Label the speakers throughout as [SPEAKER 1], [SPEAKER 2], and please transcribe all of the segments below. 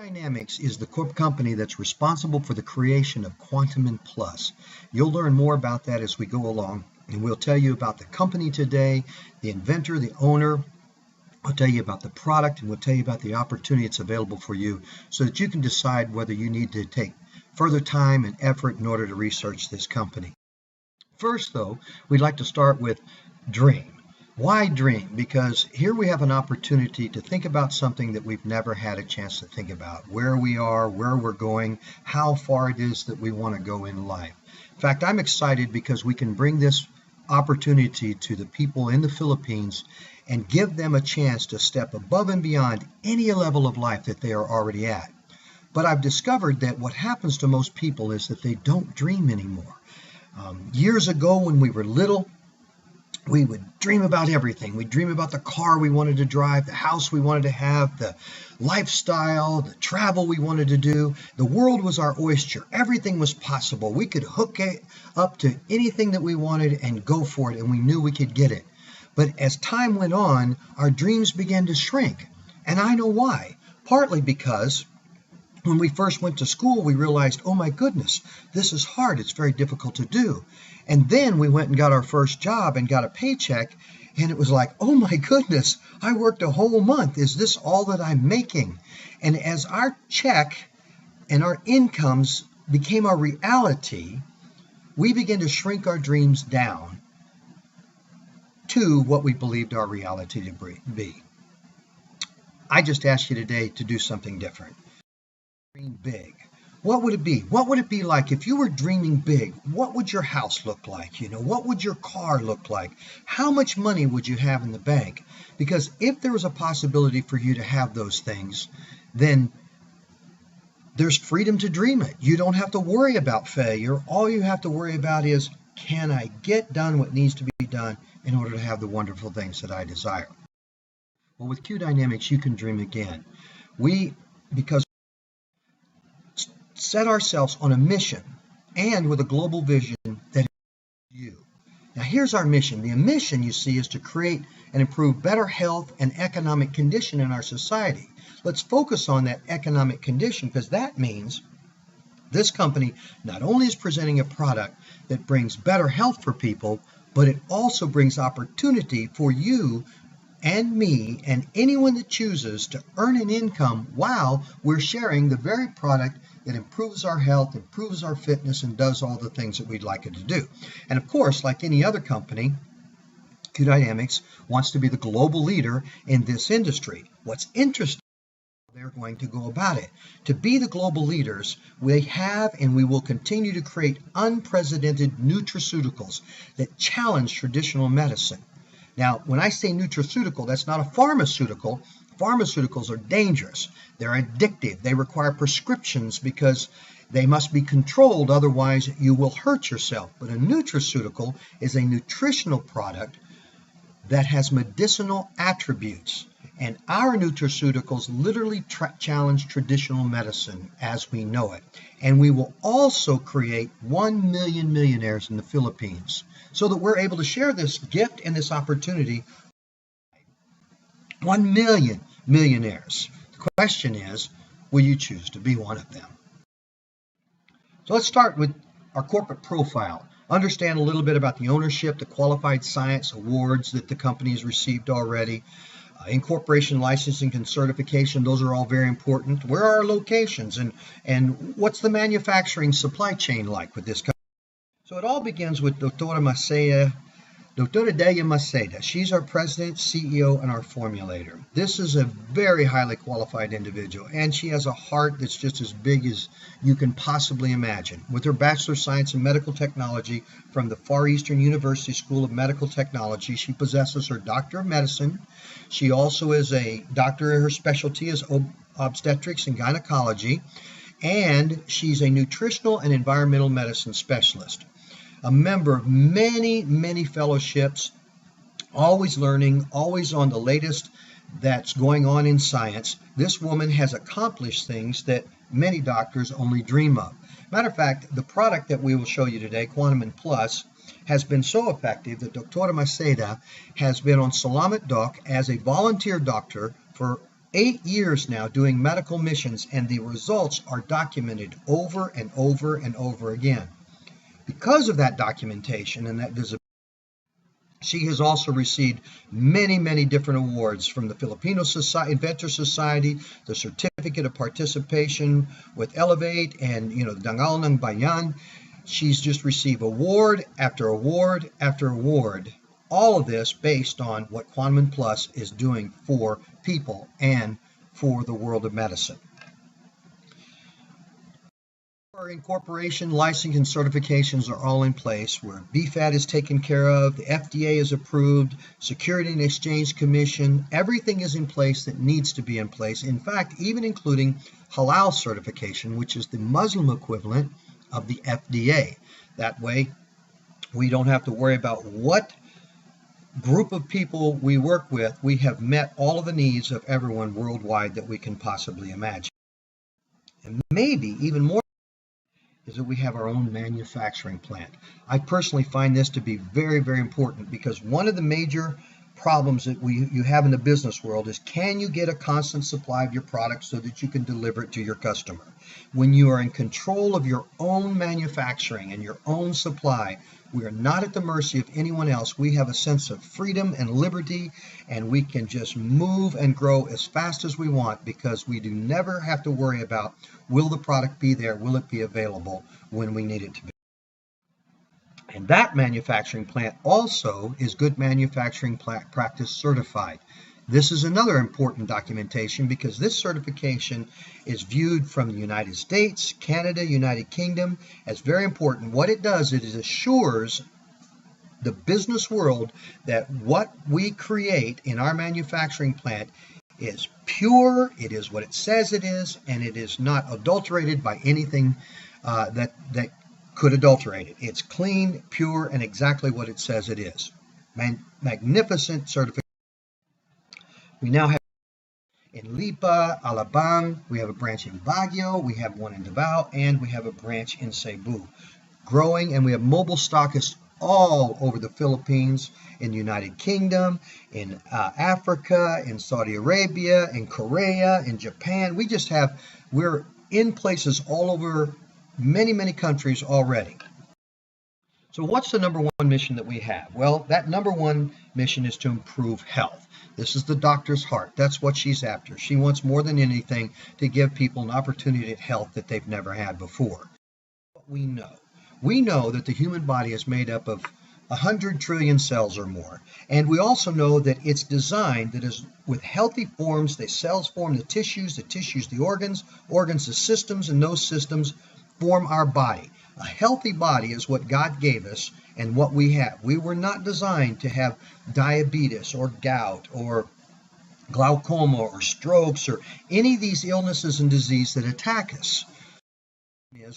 [SPEAKER 1] Dynamics is the company that's responsible for the creation of QUANTUMIN PLUS. You'll learn more about that as we go along, and we'll tell you about the company today, the inventor, the owner. I'll tell you about the product, and we'll tell you about the opportunity that's available for you so that you can decide whether you need to take further time and effort in order to research this company. First, though, we'd like to start with dream. Why dream? Because here we have an opportunity to think about something that we've never had a chance to think about. Where we are, where we're going, how far it is that we want to go in life. In fact, I'm excited because we can bring this opportunity to the people in the Philippines and give them a chance to step above and beyond any level of life that they are already at. But I've discovered that what happens to most people is that they don't dream anymore. Years ago when we were little, we would dream about everything. We'd dream about the car we wanted to drive, the house we wanted to have, the lifestyle, the travel we wanted to do. The world was our oyster. Everything was possible. We could hook it up to anything that we wanted and go for it, and we knew we could get it. But as time went on, our dreams began to shrink. And I know why. Partly because when we first went to school, we realized, oh my goodness, this is hard. It's very difficult to do. And then we went and got our first job and got a paycheck, and it was like, oh my goodness, I worked a whole month. Is this all that I'm making? And as our check and our incomes became our reality, we began to shrink our dreams down to what we believed our reality to be. I just asked you today to do something different. Dream big. What would it be? What would it be like if you were dreaming big? What would your house look like? What would your car look like? How much money would you have in the bank? Because if there was a possibility for you to have those things, then there's freedom to dream it. You don't have to worry about failure. All you have to worry about is, can I get done what needs to be done in order to have the wonderful things that I desire? Well, with Q Dynamics, you can dream again. Because set ourselves on a mission and with a global vision that is you. Now here's our mission. The mission, you see, is to create and improve better health and economic condition in our society. Let's focus on that economic condition, because that means this company not only is presenting a product that brings better health for people, but it also brings opportunity for you and me and anyone that chooses to earn an income while we're sharing the very product that improves our health, improves our fitness, and does all the things that we'd like it to do. And of course, like any other company, Q Dynamics wants to be the global leader in this industry. What's interesting, they're going to go about it. To be the global leaders, we have and we will continue to create unprecedented nutraceuticals that challenge traditional medicine. Now, when I say nutraceutical, that's not a pharmaceutical. Pharmaceuticals are dangerous. They're addictive. They require prescriptions because they must be controlled. Otherwise, you will hurt yourself. But a nutraceutical is a nutritional product that has medicinal attributes. And our nutraceuticals literally challenge traditional medicine as we know it. And we will also create 1 million millionaires in the Philippines so that we're able to share this gift and this opportunity. 1 million millionaires. The question is, will you choose to be one of them? So let's start with our corporate profile. Understand a little bit about the ownership, the qualified science awards that the company has received already. Incorporation, licensing, and certification, those are all very important. Where are our locations and what's the manufacturing supply chain like with this company? So it all begins with Dr. Delia Maceda. She's our president, CEO, and our formulator. This is a very highly qualified individual, and she has a heart that's just as big as you can possibly imagine. With her Bachelor of Science in Medical Technology from the Far Eastern University School of Medical Technology, she possesses her Doctor of Medicine. She also is a doctor. Her specialty is obstetrics and gynecology, and she's a nutritional and environmental medicine specialist. A member of many, many fellowships, always learning, always on the latest that's going on in science. This woman has accomplished things that many doctors only dream of. Matter of fact, the product that we will show you today, QUANTUMIN PLUS, has been so effective that Dr. Maceda has been on Salamat Doc as a volunteer doctor for 8 years now doing medical missions, and the results are documented over and over and over again. Because of that documentation and that visibility, she has also received many, many different awards from the Filipino Inventor Society, the Certificate of Participation with Elevate, and the Dangal ng Bayan. She's just received award after award after award. All of this based on what QUANTUMIN Plus is doing for people and for the world of medicine. Our incorporation, licensing, and certifications are all in place, where BFAT is taken care of, the FDA is approved, Security and Exchange Commission, everything is in place that needs to be in place. In fact, even including HALAL certification, which is the Muslim equivalent of the FDA. That way, we don't have to worry about what group of people we work with. We have met all of the needs of everyone worldwide that we can possibly imagine. And maybe even more is that we have our own manufacturing plant. I personally find this to be very, very important, because one of the major problems that you have in the business world is, can you get a constant supply of your product so that you can deliver it to your customer? When you are in control of your own manufacturing and your own supply, we are not at the mercy of anyone else. We have a sense of freedom and liberty, and we can just move and grow as fast as we want, because we do never have to worry about, will the product be there, will it be available when we need it to be. And that manufacturing plant also is Good Manufacturing Practice certified. This is another important documentation, because this certification is viewed from the United States, Canada, United Kingdom as very important. What it does, it assures the business world that what we create in our manufacturing plant is pure, it is what it says it is, and it is not adulterated by anything that could adulterate it. It's clean, pure, and exactly what it says it is. Magnificent certification. We now have in Lipa, Alabang, we have a branch in Baguio, we have one in Davao, and we have a branch in Cebu. Growing, and we have mobile stockists all over the Philippines, in the United Kingdom, in Africa, in Saudi Arabia, in Korea, in Japan. We're in places all over many, many countries already. So what's the number one mission that we have? Well, that number one mission is to improve health. This is the doctor's heart. That's what she's after. She wants more than anything to give people an opportunity at health that they've never had before. What we know that the human body is made up of 100 trillion cells or more. And we also know that it's designed that is with healthy forms. The cells form the tissues the organs the systems, and those systems form our body. A healthy body is what God gave us and what we have. We were not designed to have diabetes or gout or glaucoma or strokes or any of these illnesses and disease that attack us.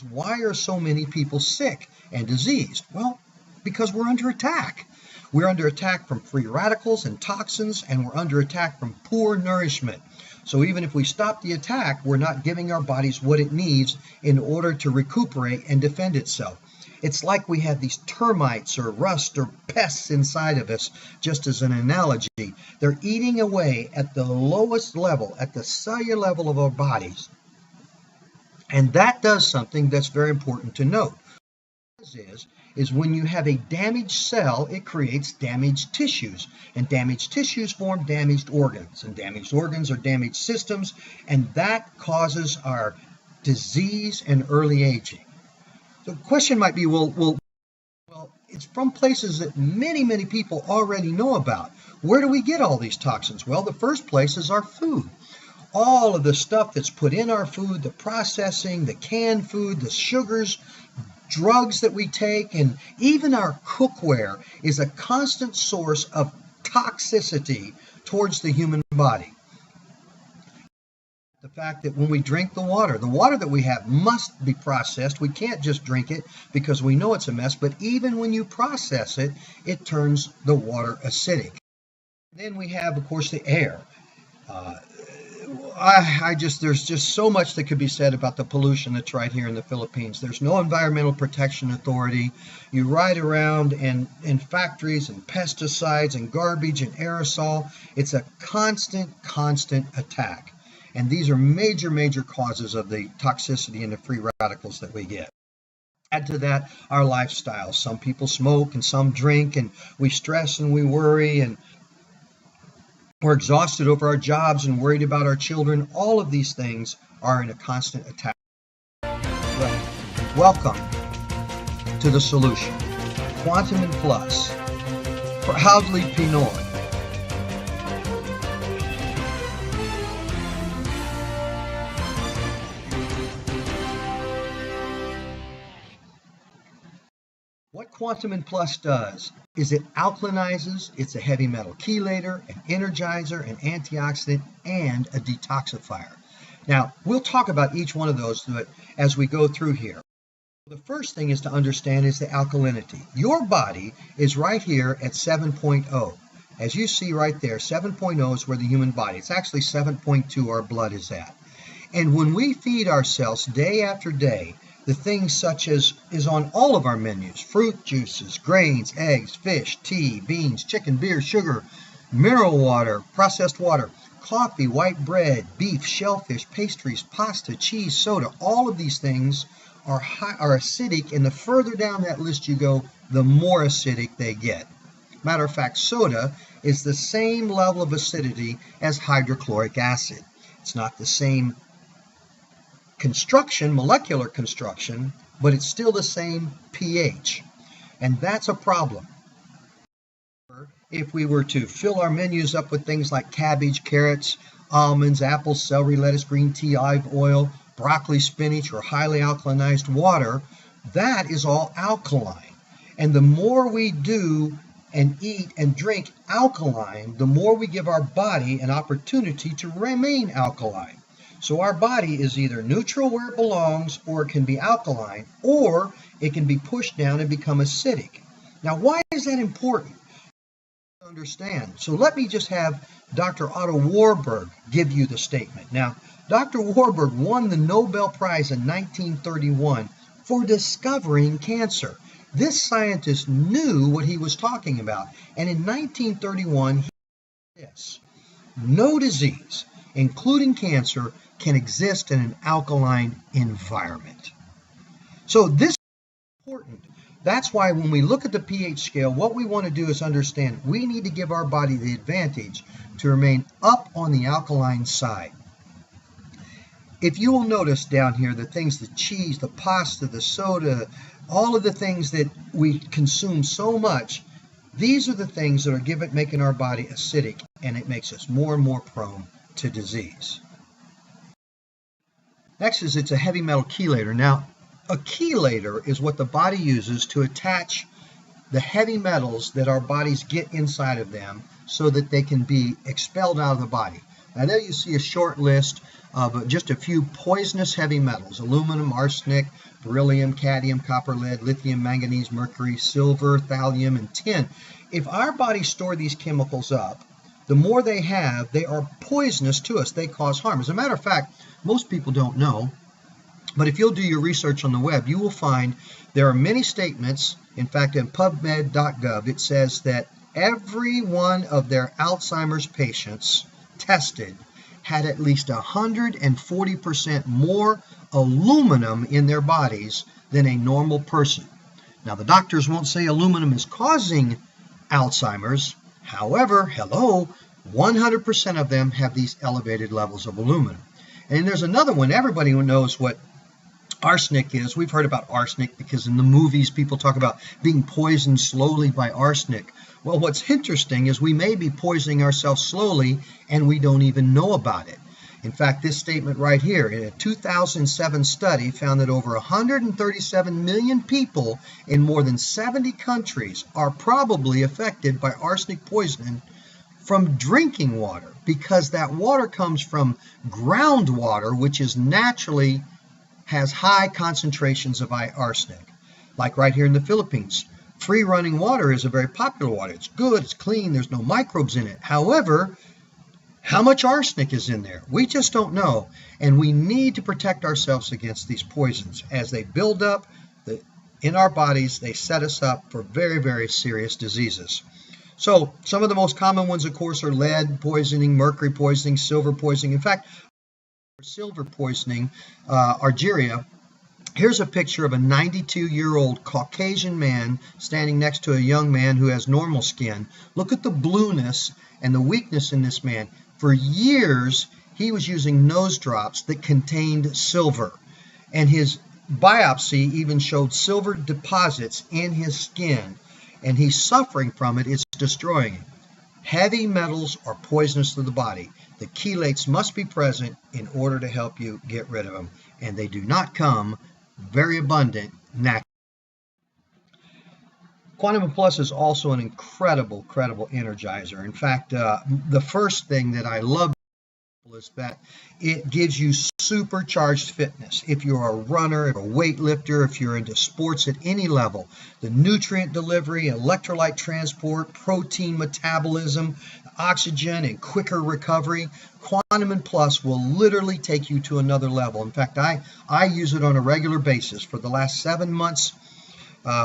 [SPEAKER 1] Why are so many people sick and diseased? Well, because we're under attack. We're under attack from free radicals and toxins, and we're under attack from poor nourishment. So even if we stop the attack, we're not giving our bodies what it needs in order to recuperate and defend itself. It's like we have these termites or rust or pests inside of us, just as an analogy. They're eating away at the lowest level, at the cellular level of our bodies. And that does something that's very important to note. What it is when you have a damaged cell, it creates damaged tissues, and damaged tissues form damaged organs, and damaged organs are damaged systems, and that causes our disease and early aging. The question might be, well, it's from places that many, many people already know about. Where do we get all these toxins? Well, the first place is our food. All of the stuff that's put in our food, the processing, the canned food, the sugars, drugs that we take, and even our cookware is a constant source of toxicity towards the human body. The fact that when we drink the water that we have must be processed. We can't just drink it because we know it's a mess, but even when you process it, it turns the water acidic. Then we have, of course, the air. there's just so much that could be said about the pollution that's right here in the Philippines. There's no environmental protection authority. You ride around in factories and pesticides and garbage and aerosol. It's a constant attack. And these are major causes of the toxicity and the free radicals that we get. Add to that our lifestyle. Some people smoke and some drink, and we stress and we worry, and we're exhausted over our jobs and worried about our children. All of these things are in a constant attack. Well, welcome to the solution. QUANTUMIN PLUS. Proudly Pinoy. What QUANTUMIN Plus does is it alkalinizes. It's a heavy metal chelator, an energizer, an antioxidant, and a detoxifier. Now, we'll talk about each one of those as we go through here. The first thing is to understand is the alkalinity. Your body is right here at 7.0. As you see right there, 7.0 is where the human body. It's actually 7.2 our blood is at. And when we feed ourselves day after day, the things such as is on all of our menus: fruit juices, grains, eggs, fish, tea, beans, chicken, beer, sugar, mineral water, processed water, coffee, white bread, beef, shellfish, pastries, pasta, cheese, soda. All of these things are acidic, and the further down that list you go, the more acidic they get. Matter of fact, soda is the same level of acidity as hydrochloric acid. It's not the same construction, molecular construction, but it's still the same pH. And that's a problem. If we were to fill our menus up with things like cabbage, carrots, almonds, apples, celery, lettuce, green tea, olive oil, broccoli, spinach, or highly alkalinized water, that is all alkaline. And the more we do and eat and drink alkaline, the more we give our body an opportunity to remain alkaline. So our body is either neutral where it belongs, or it can be alkaline, or it can be pushed down and become acidic. Now, why is that important to understand? So let me just have Dr. Otto Warburg give you the statement. Now, Dr. Warburg won the Nobel Prize in 1931 for discovering cancer. This scientist knew what he was talking about. And in 1931, he said this: no disease, including cancer, can exist in an alkaline environment. So this is important. That's why when we look at the pH scale, what we want to do is understand we need to give our body the advantage to remain up on the alkaline side. If you will notice down here, the things, the cheese, the pasta, the soda, all of the things that we consume so much, these are the things that are making our body acidic, and it makes us more and more prone to disease. Next is it's a heavy metal chelator. Now, a chelator is what the body uses to attach the heavy metals that our bodies get inside of them so that they can be expelled out of the body. Now there you see a short list of just a few poisonous heavy metals: aluminum, arsenic, beryllium, cadmium, copper, lead, lithium, manganese, mercury, silver, thallium, and tin. If our bodies store these chemicals up, the more they have, they are poisonous to us. They cause harm. As a matter of fact, most people don't know, but if you'll do your research on the web, you will find there are many statements. In fact, in PubMed.gov, it says that every one of their Alzheimer's patients tested had at least 140% more aluminum in their bodies than a normal person. Now, the doctors won't say aluminum is causing Alzheimer's. However, 100% of them have these elevated levels of aluminum. And there's another one. Everybody knows what arsenic is. We've heard about arsenic because in the movies people talk about being poisoned slowly by arsenic. Well, what's interesting is we may be poisoning ourselves slowly and we don't even know about it. In fact, this statement right here, in a 2007 study, found that over 137 million people in more than 70 countries are probably affected by arsenic poisoning from drinking water, because that water comes from groundwater, which is naturally has high concentrations of arsenic. Like right here in the Philippines, free running water is a very popular water. It's good, it's clean, there's no microbes in it. However, How much arsenic is in there? We just don't know. And we need to protect ourselves against these poisons. As they build up in our bodies, they set us up for very, very serious diseases. So some of the most common ones, of course, are lead poisoning, mercury poisoning, silver poisoning. In fact, silver poisoning, argyria. Here's a picture of a 92-year-old Caucasian man standing next to a young man who has normal skin. Look at the blueness and the weakness in this man. For years, he was using nose drops that contained silver, and his biopsy even showed silver deposits in his skin, and he's suffering from it. It's destroying him. Heavy metals are poisonous to the body. The chelates must be present in order to help you get rid of them, and they do not come very abundant naturally. QUANTUMIN PLUS is also an incredible energizer. In fact, the first thing that I love is that it gives you supercharged fitness. If you're a runner, a weightlifter, if you're into sports at any level, the nutrient delivery, electrolyte transport, protein metabolism, oxygen, and quicker recovery, QUANTUMIN PLUS will literally take you to another level. In fact, I use it on a regular basis. For the last 7 months,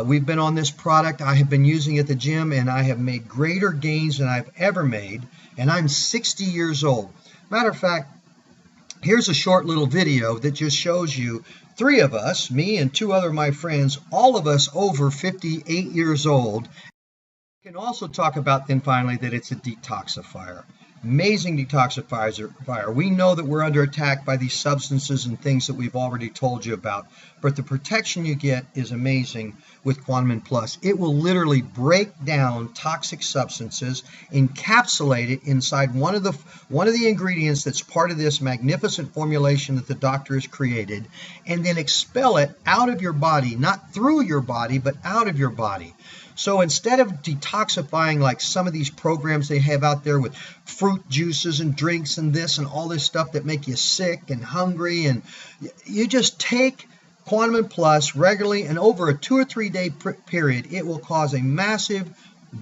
[SPEAKER 1] we've been on this product. I have been using it at the gym, and I have made greater gains than I've ever made, and I'm 60 years old. Matter of fact, here's a short little video that just shows you 3 of us, me and 2 other of my friends, all of us over 58 years old. We can also talk about then finally that it's a detoxifier. Amazing detoxifier. We know that we're under attack by these substances and things that we've already told you about, but the protection you get is amazing with QUANTUMIN PLUS. It will literally break down toxic substances, encapsulate it inside one of the ingredients that's part of this magnificent formulation that the doctor has created, and then expel it out of your body, not through your body, but out of your body. So instead of detoxifying like some of these programs they have out there with fruit juices and drinks and this and all this stuff that make you sick and hungry, and you just take QUANTUMIN PLUS regularly, and over a 2 or 3 day period, it will cause a massive,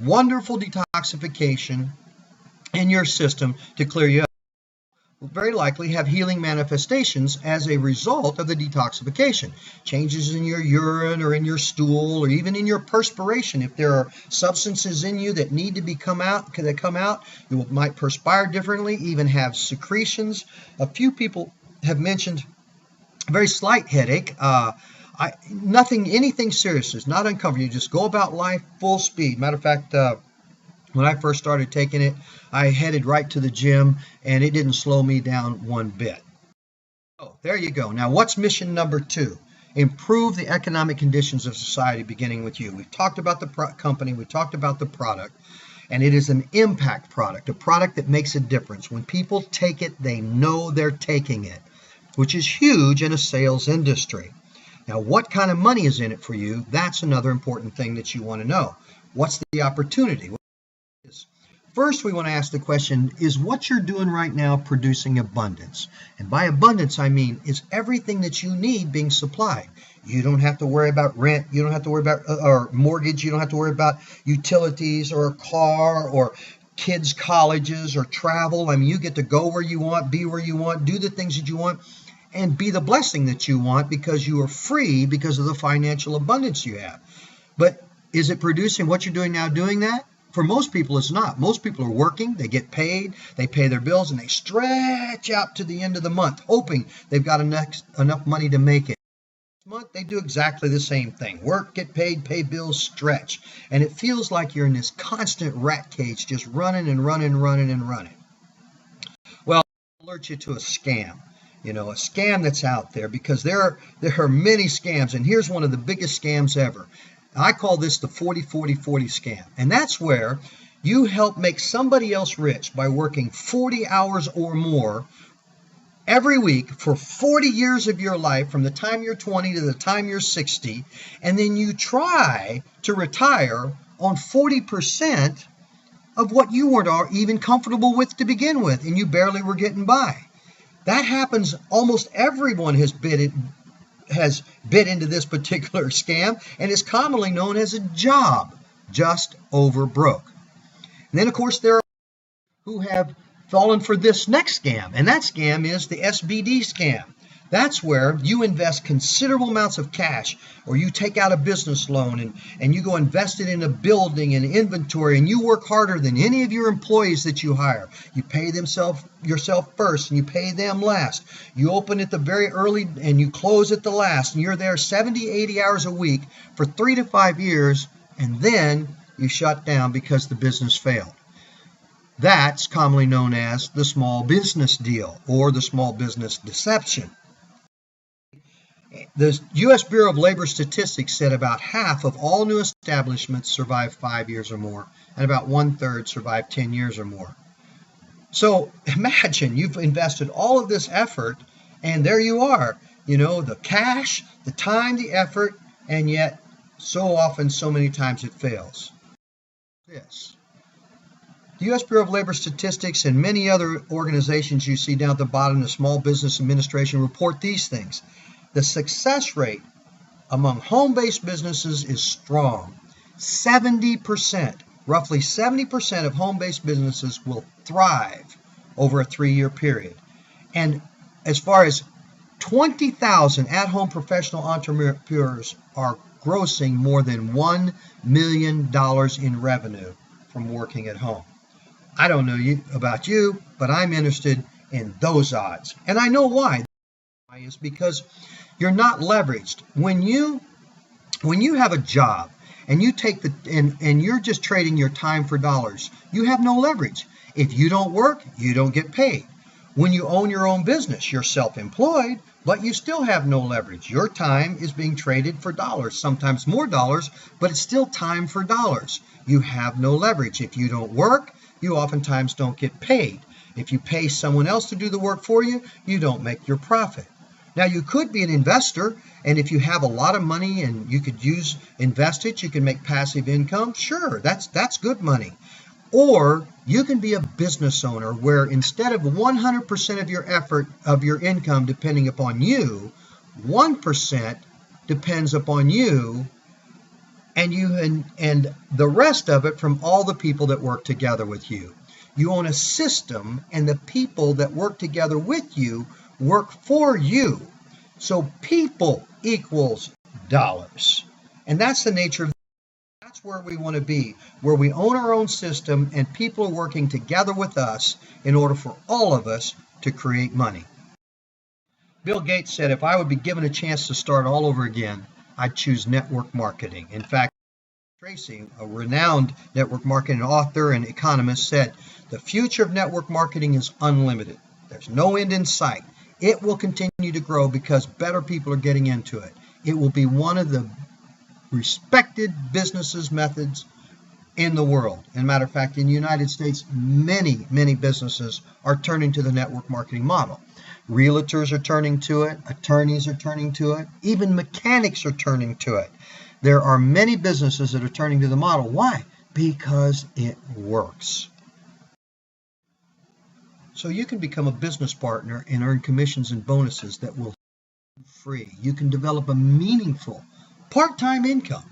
[SPEAKER 1] wonderful detoxification in your system to clear you up. Will very likely have healing manifestations as a result of the detoxification. Changes in your urine or in your stool or even in your perspiration. If there are substances in you that need to come out, you might perspire differently, even have secretions. A few people have mentioned a very slight headache. Anything serious. It's not uncomfortable. You just go about life full speed. Matter of fact, when I first started taking it, I headed right to the gym, and it didn't slow me down one bit. Oh, there you go. Now, what's mission number 2? Improve the economic conditions of society, beginning with you. We've talked about the company. We've talked about the product, and it is an impact product, a product that makes a difference. When people take it, they know they're taking it, which is huge in a sales industry. Now, what kind of money is in it for you? That's another important thing that you want to know. What's the opportunity? First, we want to ask the question, is what you're doing right now producing abundance? And by abundance, I mean, is everything that you need being supplied? You don't have to worry about rent. You don't have to worry about or mortgage. You don't have to worry about utilities or a car or kids' colleges or travel. I mean, you get to go where you want, be where you want, do the things that you want, and be the blessing that you want because you are free because of the financial abundance you have. But is it producing what you're doing now doing that? For most people, it's not. Most people are working, they get paid, they pay their bills, and they stretch out to the end of the month, hoping they've got enough money to make it. This month, they do exactly the same thing. Work, get paid, pay bills, stretch. And it feels like you're in this constant rat cage, just running and running, running and running. Well, I'll alert you to a scam. A scam that's out there, because there are many scams, and here's one of the biggest scams ever. I call this the 40-40-40 scam. And that's where you help make somebody else rich by working 40 hours or more every week for 40 years of your life, from the time you're 20 to the time you're 60, and then you try to retire on 40% of what you weren't even comfortable with to begin with, and you barely were getting by. That happens. Almost everyone has bid into this particular scam, and is commonly known as a job just over broke. And then, of course, there are who have fallen for this next scam, and that scam is the SBD scam. That's where you invest considerable amounts of cash, or you take out a business loan and you go invest it in a building and inventory, and you work harder than any of your employees that you hire. You pay yourself first and you pay them last. You open at the very early and you close at the last, and you're there 70, 80 hours a week for 3 to 5 years, and then you shut down because the business failed. That's commonly known as the small business deal or the small business deception. The U.S. Bureau of Labor Statistics said about half of all new establishments survive 5 years or more, and about 1/3 survive 10 years or more. So imagine you've invested all of this effort, and there you are, the cash, the time, the effort, and yet so often, so many times it fails. Yes. The U.S. Bureau of Labor Statistics and many other organizations you see down at the bottom, the Small Business Administration, report these things. The success rate among home-based businesses is strong. 70%, roughly 70% of home-based businesses will thrive over a 3-year period. And as far as 20,000 at-home professional entrepreneurs are grossing more than $1 million in revenue from working at home. I don't know about you, but I'm interested in those odds. And I know why. Is because you're not leveraged. When you have a job and you take and you're just trading your time for dollars, you have no leverage. If you don't work, you don't get paid. When you own your own business, you're self-employed, but you still have no leverage. Your time is being traded for dollars, sometimes more dollars, but it's still time for dollars. You have no leverage. If you don't work, you oftentimes don't get paid. If you pay someone else to do the work for you, you don't make your profit. Now, you could be an investor, and if you have a lot of money and you could invest it, you can make passive income. Sure, that's good money. Or you can be a business owner where instead of 100% of your effort, of your income depending upon you, 1% depends upon you, and the rest of it from all the people that work together with you. You own a system, and the people that work together with you work for you. So people equals dollars. And that's the nature of that's where we want to be, where we own our own system and people are working together with us in order for all of us to create money. Bill Gates said, if I would be given a chance to start all over again, I'd choose network marketing. In fact, Tracy, a renowned network marketing author and economist, said, the future of network marketing is unlimited. There's no end in sight. It will continue to grow because better people are getting into it. It will be one of the respected businesses methods in the world. As a matter of fact, in the United States, many, many businesses are turning to the network marketing model. Realtors are turning to it. Attorneys are turning to it. Even mechanics are turning to it. There are many businesses that are turning to the model. Why? Because it works. So you can become a business partner and earn commissions and bonuses that will be free. You can develop a meaningful part-time income.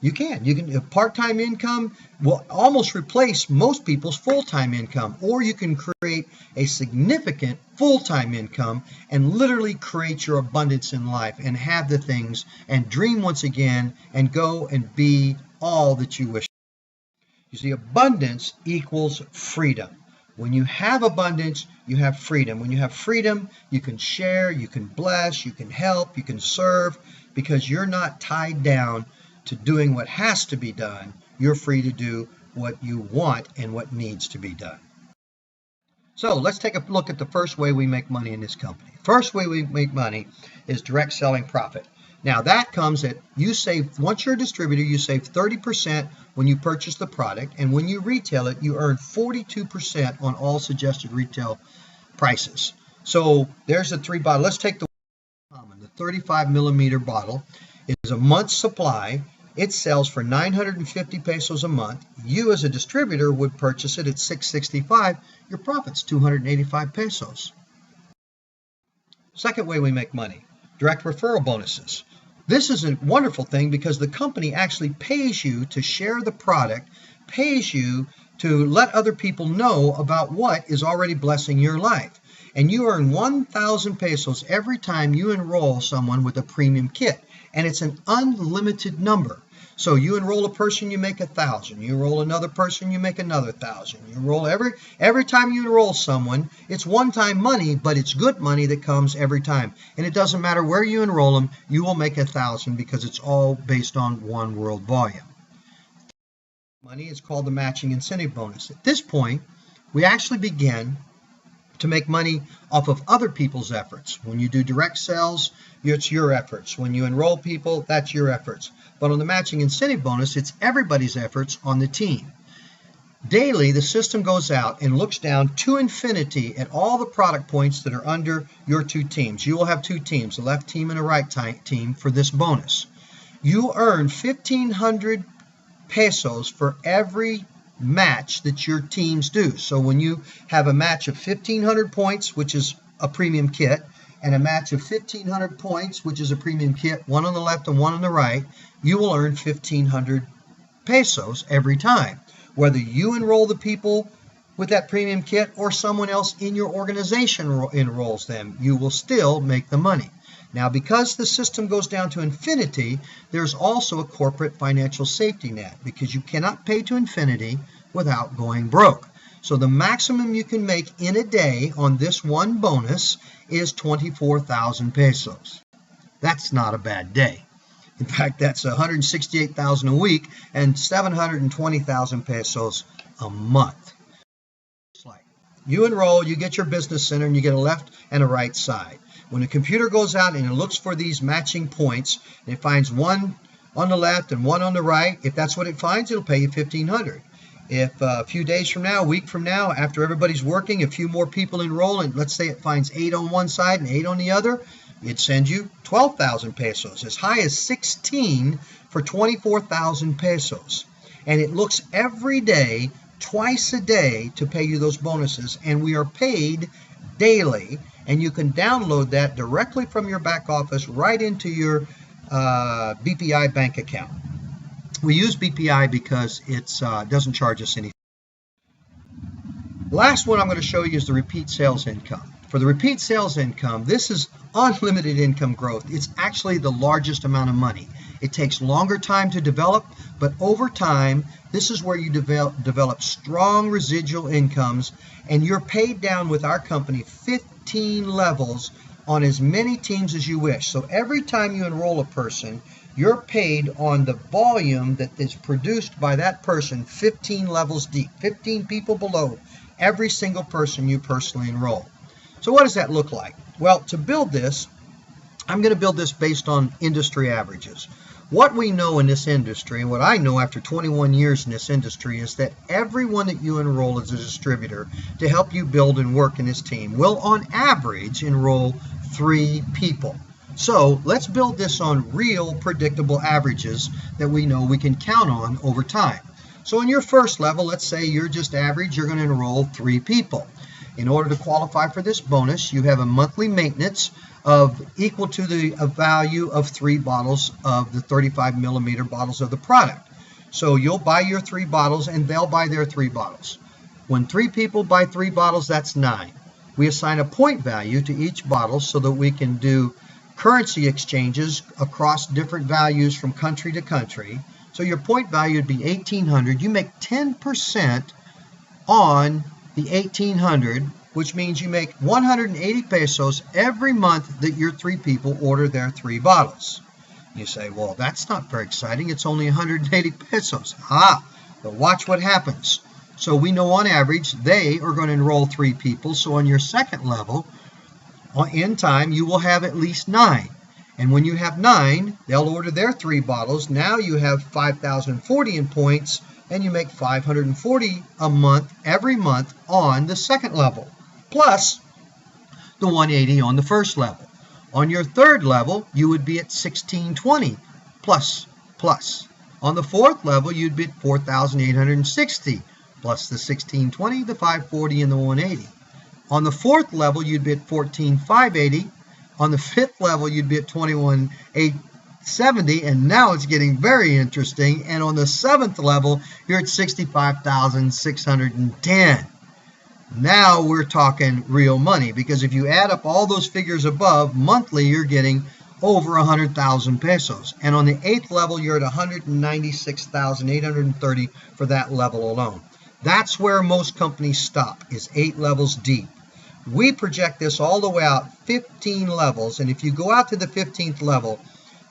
[SPEAKER 1] You can a part-time income will almost replace most people's full-time income, or you can create a significant full-time income and literally create your abundance in life and have the things and dream once again and go and be all that you wish. You see, abundance equals freedom. When you have abundance, you have freedom. When you have freedom, you can share, you can bless, you can help, you can serve, because you're not tied down to doing what has to be done. You're free to do what you want and what needs to be done. So let's take a look at the first way we make money in this company. First way we make money is direct selling profit. Now that comes at, you save, once you're a distributor, you save 30% when you purchase the product, and when you retail it, you earn 42% on all suggested retail prices. So there's the 3 bottle. Let's take the 35 millimeter bottle. Is a month's supply. It sells for 950 pesos a month. You as a distributor would purchase it at 665. Your profit's 285 pesos. Second way we make money, direct referral bonuses. This is a wonderful thing because the company actually pays you to share the product, pays you to let other people know about what is already blessing your life. And you earn 1,000 pesos every time you enroll someone with a premium kit. And it's an unlimited number. So you enroll a person, you make 1,000. You enroll another person, you make another 1,000. You enroll every time you enroll someone, it's one-time money, but it's good money that comes every time. And it doesn't matter where you enroll them, you will make 1,000 because it's all based on one world volume. Money is called the matching incentive bonus. At this point, we actually begin to make money off of other people's efforts. When you do direct sales, it's your efforts. When you enroll people, that's your efforts. But on the matching incentive bonus, it's everybody's efforts on the team. Daily, the system goes out and looks down to infinity at all the product points that are under your two teams. You will have two teams, a left team and a right team for this bonus. You earn 1,500 pesos for every match that your teams do. So when you have a match of 1,500 points, which is a premium kit, and a match of 1,500 points, which is a premium kit, one on the left and one on the right, you will earn 1,500 pesos every time. Whether you enroll the people with that premium kit or someone else in your organization enrolls them, you will still make the money. Now, because the system goes down to infinity, there's also a corporate financial safety net because you cannot pay to infinity without going broke. So the maximum you can make in a day on this one bonus is 24,000 pesos. That's not a bad day. In fact, that's 168,000 a week and 720,000 pesos a month. You enroll, you get your business center, and you get a left and a right side. When the computer goes out and it looks for these matching points, and it finds one on the left and one on the right, if that's what it finds, it'll pay you 1,500. If a few days from now, a week from now, after everybody's working, a few more people enroll, and let's say it finds 8 on one side and 8 on the other, it sends you 12,000 pesos, as high as 16 for 24,000 pesos. And it looks every day, twice a day, to pay you those bonuses, and we are paid daily, and you can download that directly from your back office right into your BPI bank account. We use BPI because it doesn't charge us anything. The last one I'm going to show you is the repeat sales income. For the repeat sales income, this is unlimited income growth. It's actually the largest amount of money. It takes longer time to develop, but over time, this is where you develop strong residual incomes, and you're paid down with our company 15 levels on as many teams as you wish. So every time you enroll a person, you're paid on the volume that is produced by that person 15 levels deep, 15 people below every single person you personally enroll. So what does that look like? Well, to build this, I'm going to build this based on industry averages. What we know in this industry, and what I know after 21 years in this industry, is that everyone that you enroll as a distributor to help you build and work in this team will, on average, enroll 3 people. So let's build this on real predictable averages that we know we can count on over time. So in your first level, let's say you're just average, you're going to enroll 3 people. In order to qualify for this bonus, you have a monthly maintenance of equal to the value of 3 bottles of the 35 millimeter bottles of the product. So you'll buy your 3 bottles and they'll buy their 3 bottles. When 3 people buy 3 bottles, that's 9. We assign a point value to each bottle so that we can do currency exchanges across different values from country to country. So your point value would be 1,800. You make 10% on the 1,800, which means you make 180 pesos every month that your 3 people order their 3 bottles. You say, well, that's not very exciting. It's only 180 pesos. But watch what happens. So we know on average they are going to enroll 3 people. So on your second level, in time, you will have at least 9. And when you have 9, they'll order their 3 bottles. Now you have 5,040 in points, and you make 540 a month, every month on the second level, plus the 180 on the first level. On your third level, you would be at 1,620 plus. On the fourth level, you'd be at 4,860 plus the 1,620, the 540, and the 180. On the fourth level, you'd be at 14,580. On the fifth level, you'd be at 21,800. 70, and now it's getting very interesting. And on the 7th level, you're at 65,610. Now we're talking real money, because if you add up all those figures above, monthly you're getting over 100,000 pesos. And on the 8th level, you're at 196,830 for that level alone. That's where most companies stop, is 8 levels deep. We project this all the way out 15 levels, and if you go out to the 15th level,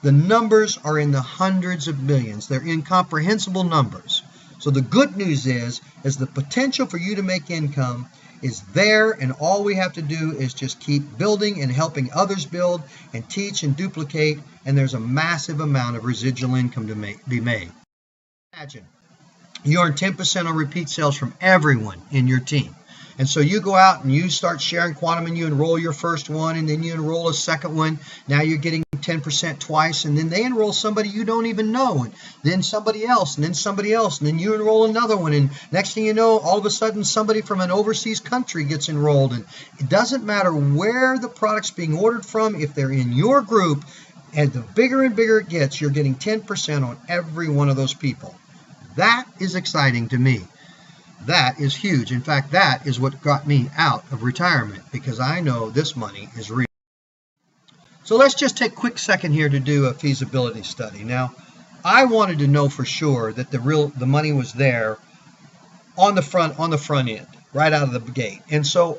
[SPEAKER 1] the numbers are in the hundreds of millions. They're incomprehensible numbers. So the good news is the potential for you to make income is there, and all we have to do is just keep building and helping others build and teach and duplicate, and there's a massive amount of residual income to be made. Imagine you earn 10% on repeat sales from everyone in your team. And so you go out and you start sharing Quantum, and you enroll your first one, and then you enroll a second one. Now you're getting 10% twice, and then they enroll somebody you don't even know, and then somebody else, and then somebody else, and then you enroll another one, and next thing you know, all of a sudden somebody from an overseas country gets enrolled. And it doesn't matter where the product's being ordered from, if they're in your group, and the bigger and bigger it gets, you're getting 10% on every one of those people. That is exciting to me. That is huge. In fact, that is what got me out of retirement, because I know this money is real. So let's just take a quick second here to do a feasibility study. Now, I wanted to know for sure that the money was there on the front end, right out of the gate. And so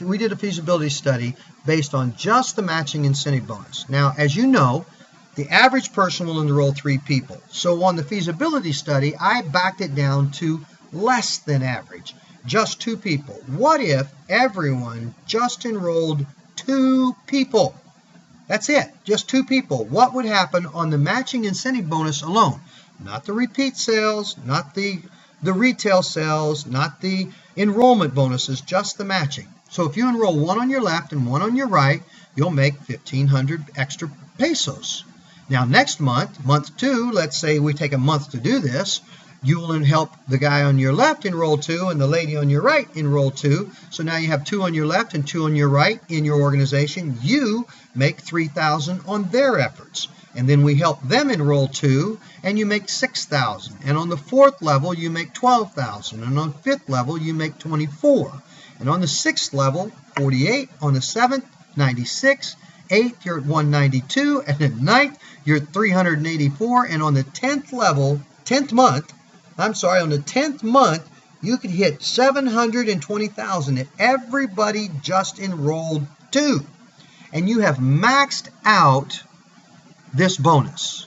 [SPEAKER 1] we did a feasibility study based on just the matching incentive bonus. Now, as you know, the average person will enroll 3 people. So on the feasibility study, I backed it down to less than average, just 2 people. What if everyone just enrolled 2 people? That's it, just 2 people. What would happen on the matching incentive bonus alone? Not the repeat sales, not the retail sales, not the enrollment bonuses, just the matching. So if you enroll 1 on your left and 1 on your right, you'll make 1,500 extra pesos. Now next month, month 2, let's say we take a month to do this, you will help the guy on your left enroll 2 and the lady on your right enroll 2. So now you have 2 on your left and 2 on your right in your organization. You make 3,000 on their efforts. And then we help them enroll 2, and you make 6,000. And on the 4th level, you make 12,000. And on 5th level, you make 24. And on the 6th level, 48. On the 7th, 96. 8th, you're at 192. And at 9th, you're at 384. And on the 10th level, 10th month, on the 10th month, you could hit 720,000 if everybody just enrolled 2. And you have maxed out this bonus,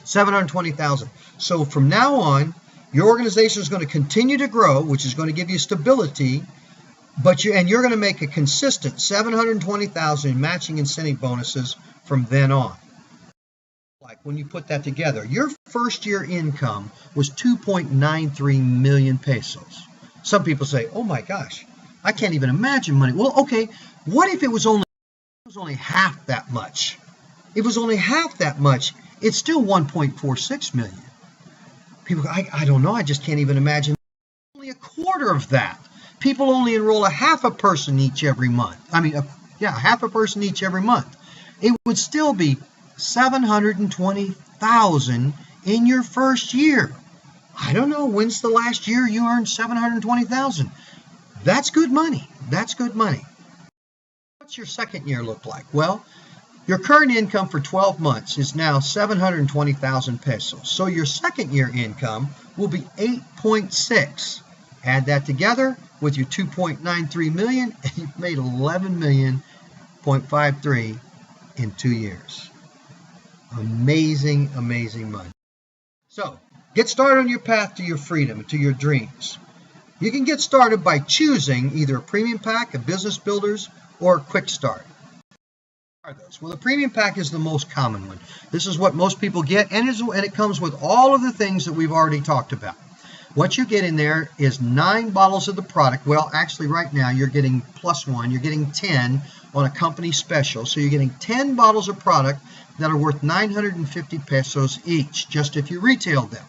[SPEAKER 1] 720,000. So from now on, your organization is going to continue to grow, which is going to give you stability, but you're going to make a consistent 720,000 in matching incentive bonuses from then on. Like when you put that together, your first year income was 2.93 million pesos. Some people say, oh my gosh, I can't even imagine money. Well, okay, what if it was only half that much? If it was only half that much, it's still 1.46 million. People go, I don't know, I just can't even imagine. Only a quarter of that. People only enroll a half a person each every month. Half a person each every month. It would still be 720,000 in your first year. I don't know, when's the last year you earned 720,000? That's good money. That's good money. What's your second year look like? Well, your current income for 12 months is now 720,000 pesos. So your second year income will be 8.6. Add that together with your 2.93 million, and you've made 11,000,053 in 2 years. Amazing, amazing money. So, get started on your path to your freedom, to your dreams. You can get started by choosing either a premium pack, a business builders, or a quick start. Well, the premium pack is the most common one. This is what most people get, and it comes with all of the things that we've already talked about. What you get in there is 9 bottles of the product. Well, actually right now you're getting +1. You're getting 10 on a company special. So you're getting 10 bottles of product that are worth 950 pesos each, just if you retailed them.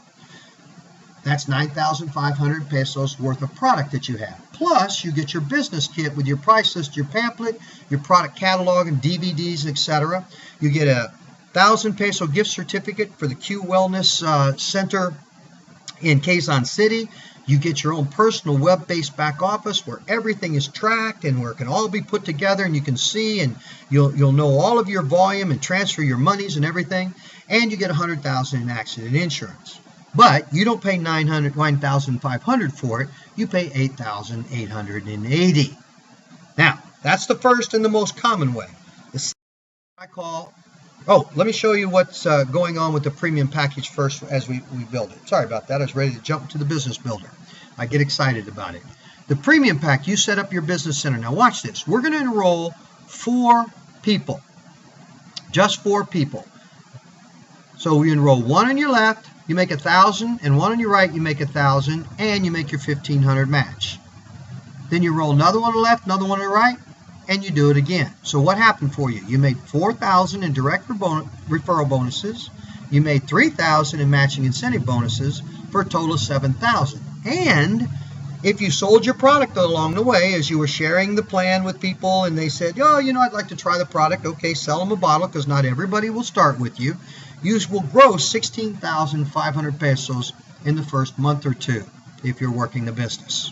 [SPEAKER 1] That's 9,500 pesos worth of product that you have. Plus, you get your business kit with your price list, your pamphlet, your product catalog, and DVDs, etc. You get a 1,000 peso gift certificate for the Q Wellness Center in Quezon City. You get your own personal web-based back office where everything is tracked and where it can all be put together, and you can see, and you'll know all of your volume and transfer your monies and everything. And you get $100,000 in accident insurance. But you don't pay $9,500 for it. You pay $8,880. Now, that's the first and the most common way. The second I call, let me show you what's going on with the premium package first as we build it. Sorry about that. I was ready to jump to the business builder. I get excited about it. The premium pack, you set up your business center. Now watch this. We're going to enroll 4 people. Just 4 people. So we enroll one on your left, you make 1,000, and one on your right, you make 1,000, and you make your 1,500 match. Then you roll another one on the left, another one on the right, and you do it again. So what happened for you? You made 4,000 in direct referral bonuses. You made 3,000 in matching incentive bonuses for a total of 7,000. And if you sold your product along the way, as you were sharing the plan with people and they said, I'd like to try the product. Okay, sell them a bottle because not everybody will start with you. You will gross 16,500 pesos in the first month or 2 if you're working the business.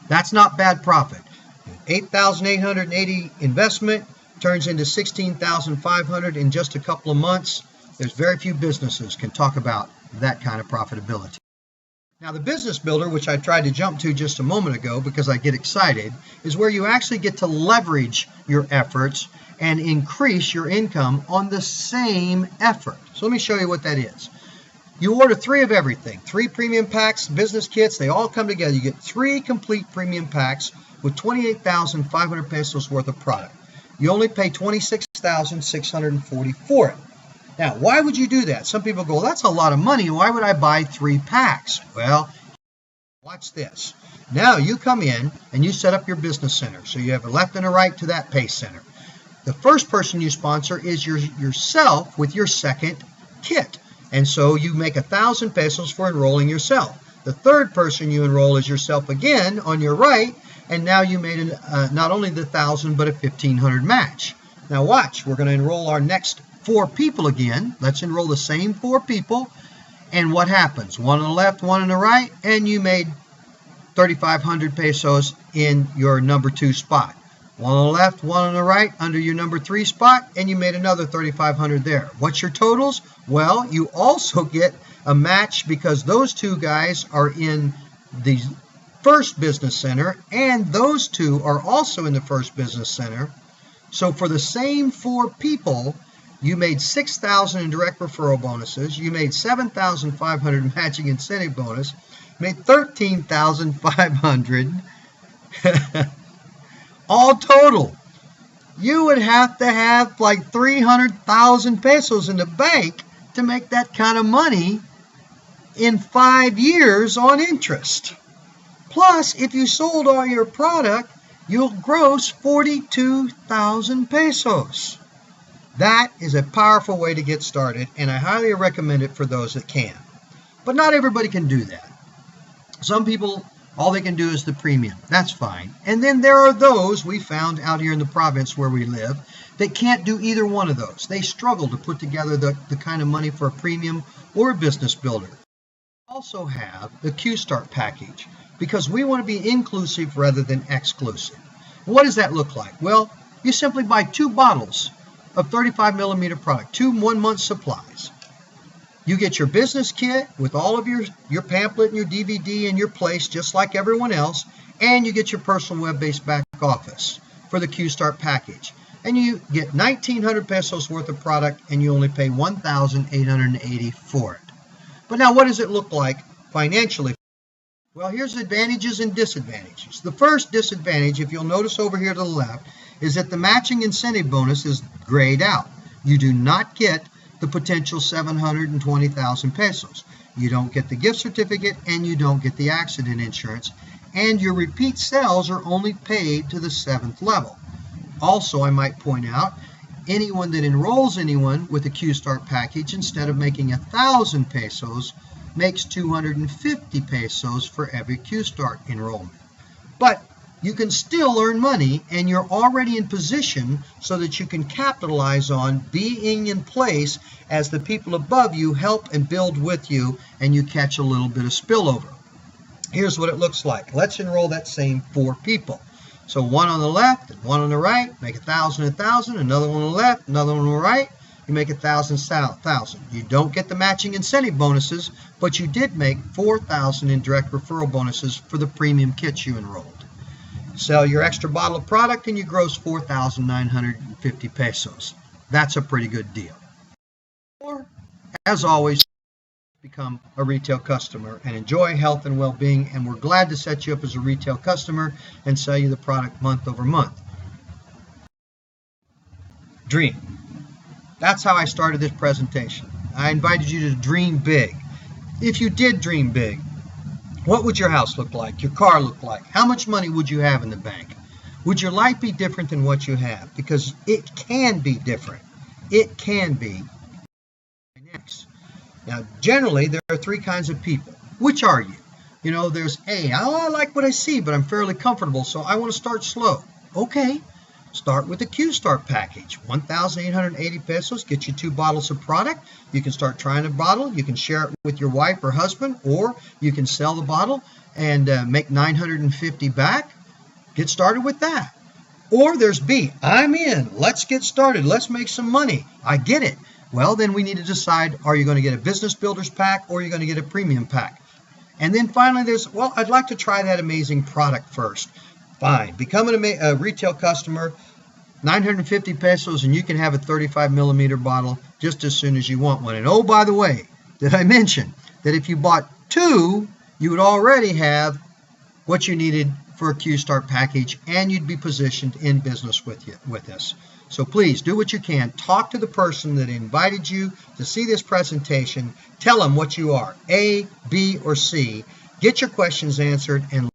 [SPEAKER 1] That's not bad profit. 8,880 investment turns into 16,500 in just a couple of months. There's very few businesses can talk about that kind of profitability. Now, the business builder, which I tried to jump to just a moment ago because I get excited, is where you actually get to leverage your efforts and increase your income on the same effort. So let me show you what that is. You order 3 of everything, 3 premium packs, business kits, they all come together. You get 3 complete premium packs with 28,500 pesos worth of product. You only pay 26,640 for it. Now, why would you do that? Some people go, that's a lot of money. Why would I buy 3 packs? Well, watch this. Now you come in and you set up your business center. So you have a left and a right to that pay center. The first person you sponsor is yourself with your second kit. And so you make 1,000 pesos for enrolling yourself. The third person you enroll is yourself again on your right. And now you made not only the 1,000, but a 1,500 match. Now watch, we're going to enroll our next 4 people again. Let's enroll the same 4 people. And what happens? One on the left, one on the right, and you made 3,500 pesos in your number 2 spot. One on the left, one on the right, under your number 3 spot, and you made another 3,500 there. What's your totals? Well, you also get a match because those 2 guys are in the first business center, and those 2 are also in the first business center. So for the same 4 people, you made 6,000 in direct referral bonuses. You made 7,500 matching incentive bonus. Made 13,500. All total. You would have to have like 300,000 pesos in the bank to make that kind of money in 5 years on interest. Plus, if you sold all your product, you'll gross 42,000 pesos. That is a powerful way to get started, and I highly recommend it for those that can. But not everybody can do that. Some people, all they can do is the premium. That's fine. And then there are those we found out here in the province where we live that can't do either one of those. They struggle to put together the kind of money for a premium or a business builder. We also have the Q-Start package because we want to be inclusive rather than exclusive. What does that look like? Well, you simply buy 2 bottles of 35 millimeter product, 2 1-month supplies. You get your business kit with all of your pamphlet and your DVD in your place, just like everyone else, and you get your personal web-based back office for the Q-Start package. And you get 1,900 pesos worth of product, and you only pay 1,880 for it. But now, what does it look like financially? Well, here's advantages and disadvantages. The first disadvantage, if you'll notice over here to the left, is that the matching incentive bonus is grayed out. You do not get the potential 720,000 pesos. You don't get the gift certificate, and you don't get the accident insurance, and your repeat sales are only paid to the 7th level. Also, I might point out, anyone that enrolls anyone with a Q-Start package, instead of making 1,000 pesos, makes 250 pesos for every Q-Start enrollment. But you can still earn money, and you're already in position so that you can capitalize on being in place as the people above you help and build with you, and you catch a little bit of spillover. Here's what it looks like. Let's enroll that same 4 people. So one on the left and one on the right, make 1,000, 1,000, another one on the left, another one on the right, you make 1,000, 1,000. You don't get the matching incentive bonuses, but you did make 4,000 in direct referral bonuses for the premium kits you enrolled. Sell your extra bottle of product and you gross 4,950 pesos. That's a pretty good deal. Or, as always, become a retail customer and enjoy health and well-being, and we're glad to set you up as a retail customer and sell you the product month over month. Dream. That's how I started this presentation. I invited you to dream big. If you did dream big, what would your house look like? Your car look like? How much money would you have in the bank? Would your life be different than what you have? Because it can be different. It can be. Next. Now, generally, there are 3 kinds of people. Which are you? You know, there's A, I like what I see, but I'm fairly comfortable, so I want to start slow. Okay. Start with the Q Start package, 1,880 pesos, get you 2 bottles of product. You can start trying a bottle. You can share it with your wife or husband, or you can sell the bottle and make 950 back. Get started with that. Or there's B, I'm in. Let's get started. Let's make some money. I get it. Well, then we need to decide, are you going to get a business builders pack or are you going to get a premium pack? And then finally there's, well, I'd like to try that amazing product first. Fine. Become a retail customer, 950 pesos, and you can have a 35 millimeter bottle just as soon as you want one. And oh, by the way, did I mention that if you bought 2, you would already have what you needed for a Q Start package, and you'd be positioned in business with us. So please do what you can. Talk to the person that invited you to see this presentation. Tell them what you are, A, B, or C. Get your questions answered and